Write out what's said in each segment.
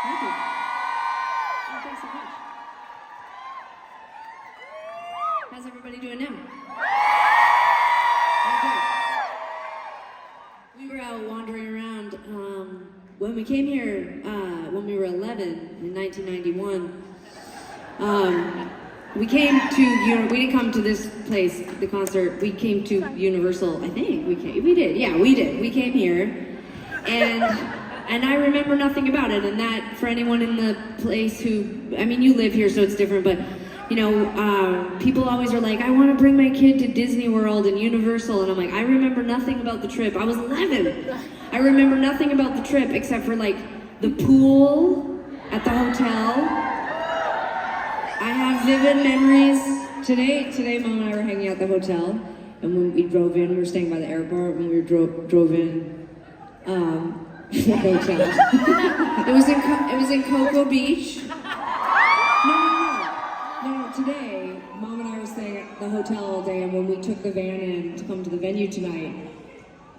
Thank you. Oh, thanks so much. How's everybody doing now? We were out wandering around when we came here when we were 11 in 1991. We didn't come to this place, the concert. We came to Universal. I think we did. Yeah, we did. We came here, and I remember nothing about it. And that, for anyone in the place who, I mean, you live here, so it's different. But you know, people always are like, I want to bring my kid to Disney World and Universal, and I'm like, I remember nothing about the trip. I was 11. I remember nothing about the trip except for like the pool at the hotel. I have vivid memories. Today, Mom and I were hanging out at the hotel, and when we drove in, we were staying by the airport. When we drove in, the hotel. it was in Cocoa Beach. No. Today, Mom and I were staying at the hotel all day, and when we took the van in to come to the venue tonight,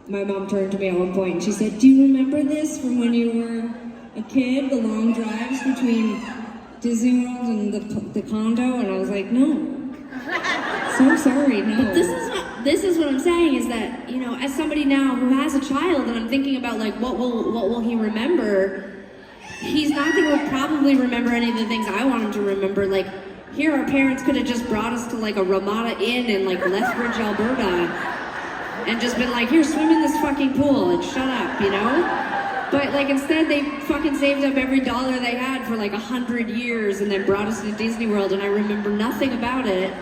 my mom turned to me at one point and she said, "Do you remember this from when you were a kid? The long drives between Disney World and the condo?" And I was like, "No." So sorry, no. But this is what I'm saying, is that, you know, as somebody now who has a child, and I'm thinking about like what will he remember? He's not going to probably remember any of the things I want him to remember. Like, here our parents could have just brought us to like a Ramada Inn in like Lethbridge, Alberta, and just been like, "Here, swim in this fucking pool and shut up," you know? But like instead they fucking saved up every dollar they had for like 100 years and then brought us to Disney World, and I remember nothing about it.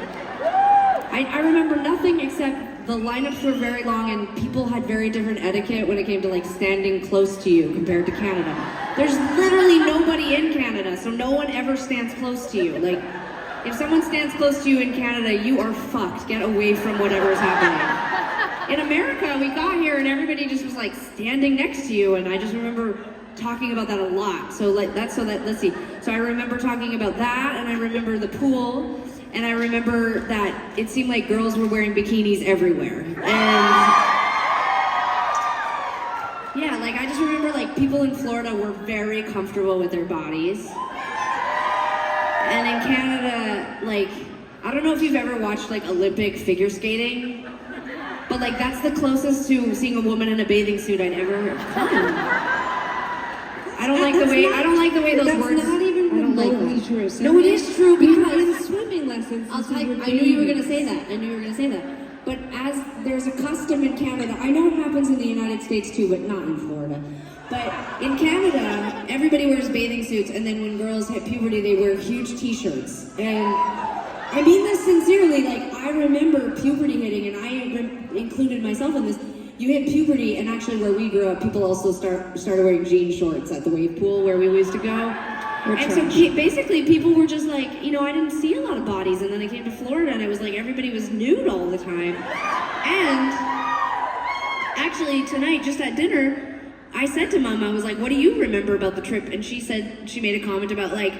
I remember nothing except the lineups were very long and people had very different etiquette when it came to like standing close to you compared to Canada. There's literally nobody in Canada, so no one ever stands close to you. Like, if someone stands close to you in Canada, you are fucked. Get away from whatever's happening. In America, we got here and everybody just was like standing next to you, and I just remember talking about that a lot. So let's see. So I remember talking about that, and I remember the pool, and I remember that it seemed like girls were wearing bikinis everywhere. And yeah, like I just remember like people in Florida were very comfortable with their bodies. And in Canada, like, I don't know if you've ever watched like Olympic figure skating, but like that's the closest to seeing a woman in a bathing suit I'd ever come. I don't like the way those words. That's not even remotely true. So no, it is true because in swimming lessons. I knew you were gonna say that. But as there's a custom in Canada, I know it happens in the United States too, but not in Florida. But in Canada, everybody wears bathing suits, and then when girls hit puberty, they wear huge t-shirts. And I mean this sincerely, like, I remember puberty hitting, and I included myself in this. You hit puberty, and actually where we grew up, people also started wearing jean shorts at the wave pool where we used to go. And so basically people were just like, you know, I didn't see a lot of bodies, and then I came to Florida, and it was like everybody was nude all the time. And actually tonight, just at dinner, I said to Mom, I was like, "What do you remember about the trip?" And she said, she made a comment about like,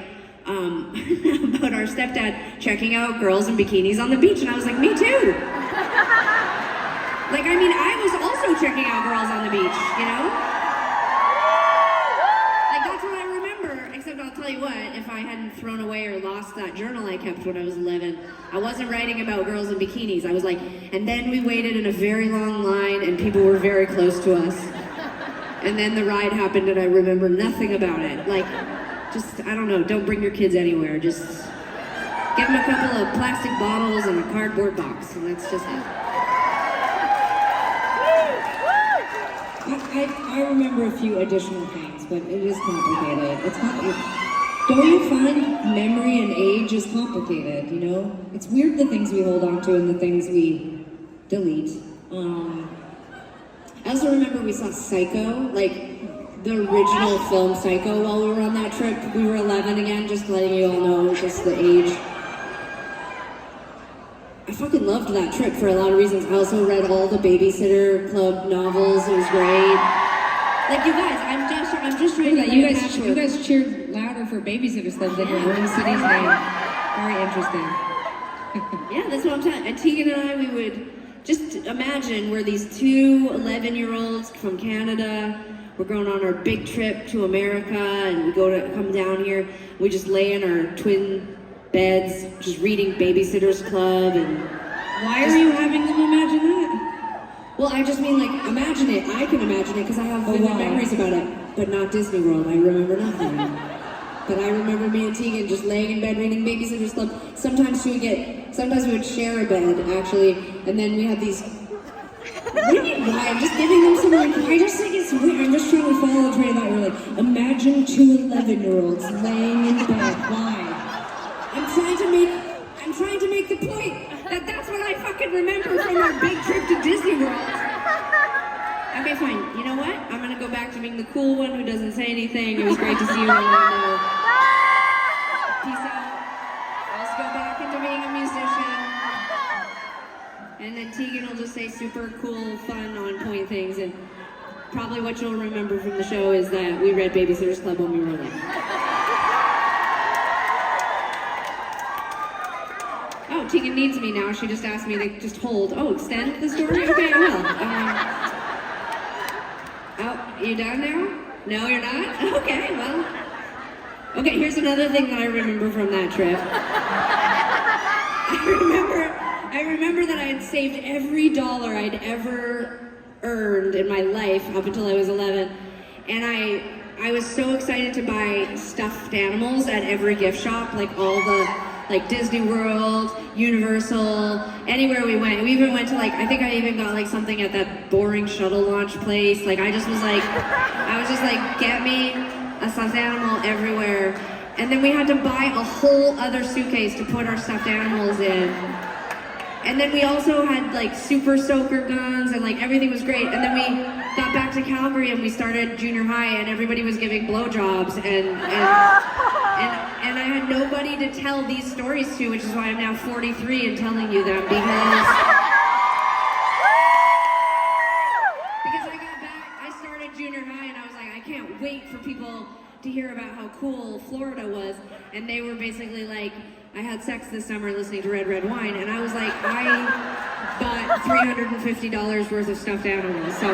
about our stepdad checking out girls in bikinis on the beach, and I was like, "Me too." Like, I mean, I was also checking out girls on the beach, you know? Like, that's what I remember, except I'll tell you what, if I hadn't thrown away or lost that journal I kept when I was 11, I wasn't writing about girls in bikinis. I was like, and then we waited in a very long line, and people were very close to us. And then the ride happened, and I remember nothing about it. Like, just, I don't know, don't bring your kids anywhere. Just give them a couple of plastic bottles and a cardboard box, and that's just it. I remember a few additional things, but it is complicated. It's complicated. Don't you find memory and age is complicated, you know? It's weird the things we hold on to and the things we delete. I also remember we saw Psycho, like the original film Psycho while we were on that trip. We were 11 again, just letting you all know just the age. I fucking loved that trip for a lot of reasons. I also read all the Babysitter Club novels. It was great. Like, you guys, I'm just trying to you guys cheered louder for Babysitters Club than your own city's name. Very interesting. Yeah, that's what I'm saying. And Tegan and I, we would just imagine we're these two 11-year-olds from Canada. we're going on our big trip to America, and we come down here. We just lay in our twin beds, just reading Babysitters Club, and Why are you having them imagine that? well, I just mean like imagine it. I can imagine it because I have vivid memories about it, but not Disney World. I remember nothing. But I remember me and Tegan just laying in bed reading Babysitters Club. Sometimes we would share a bed actually, and then we had these. What do you mean why? I'm just giving them some like, I just think it's weird. I'm just trying to follow the train of thought. We're like, imagine 2 11-year-olds laying in bed. Why? I'm trying to make the point that that's what I fucking remember from our big trip to Disney World. Okay, fine. You know what? I'm gonna go back to being the cool one who doesn't say anything. It was great to see you all. Peace out. Let's go back into being a musician. And then Tegan will just say super cool, fun, on-point things. And probably what you'll remember from the show is that we read Babysitters Club when we were little. Oh, Tegan needs me now. She just asked me to just hold. Oh, extend the story? Okay, I will. Oh, you done now? No, you're not? Okay, well. Okay, here's another thing that I remember from that trip. I remember that I had saved every dollar I'd ever earned in my life up until I was 11. And I was so excited to buy stuffed animals at every gift shop, like all the, like Disney World, Universal, anywhere we went. We even went to like, I think I even got like something at that boring shuttle launch place. Like I was just like, get me a stuffed animal everywhere. And then we had to buy a whole other suitcase to put our stuffed animals in. And then we also had like super soaker guns and like everything was great. And then we got back to Calgary and we started junior high and everybody was giving blowjobs and I had nobody to tell these stories to, which is why I'm now 43 and telling you them because I got back, I started junior high and I was like, I can't wait for people to hear about how cool Florida was. And they were basically like, I had sex this summer listening to Red Red Wine, and I was like, I bought $350 worth of stuffed animals, so